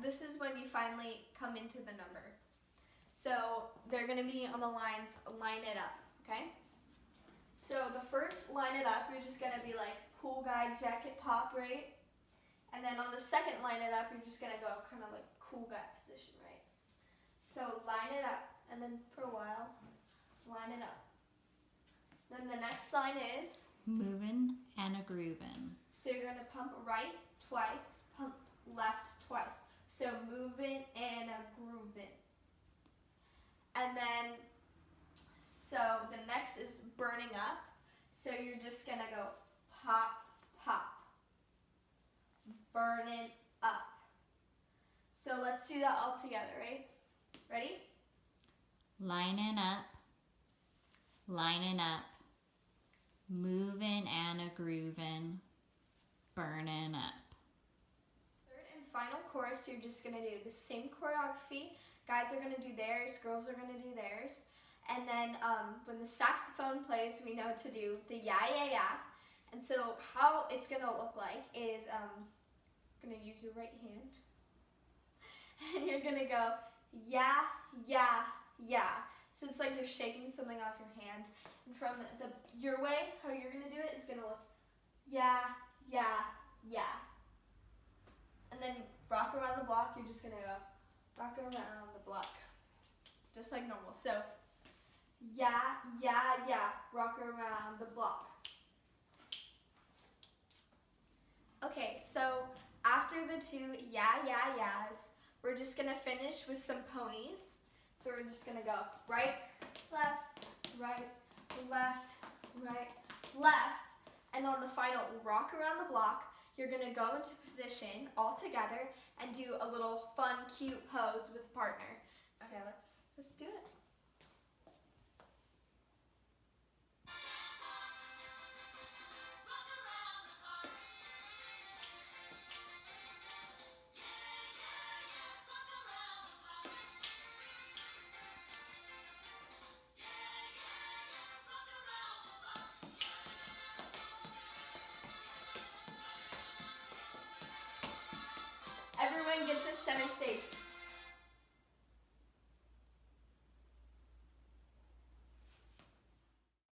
this is when you finally come into the number. So they're gonna be on the lines, line it up, okay? So the first line it up, you're just gonna be like cool guy, jacket pop, right? And then on the second line it up, you're just gonna go kind of like cool guy position, right? So line it up, and then for a while, line it up. Then the next line is moving and a grooving. so you're gonna pump right twice, pump left twice. So moving and a grooving. And then, so the next is burning up. So you're just gonna go pop, pop, burning up. So let's do that all together, right? Ready? Lining up, moving and a grooving, burning up. Third and final chorus, you're just gonna do the same choreography. Guys are gonna do theirs, girls are gonna do theirs. And then when the saxophone plays, we know to do the yeah, yeah, yeah. And so how it's gonna look like is, gonna use your right hand. And you're gonna go, yeah, yeah, yeah. So it's like you're shaking something off your hand. And from your way, how you're gonna do it is gonna look, yeah, yeah, yeah. And then rock around the block, you're just gonna go, rock around the block. Just like normal. So, yeah, yeah, yeah, rock around the block. Okay, so after the two yeah, yeah, yeahs, we're just gonna finish with some ponies. So we're just gonna go right, left, right, left, right, left. And on the final rock around the block, you're gonna go into position all together and do a little fun, cute pose with a partner. Okay, let's do it.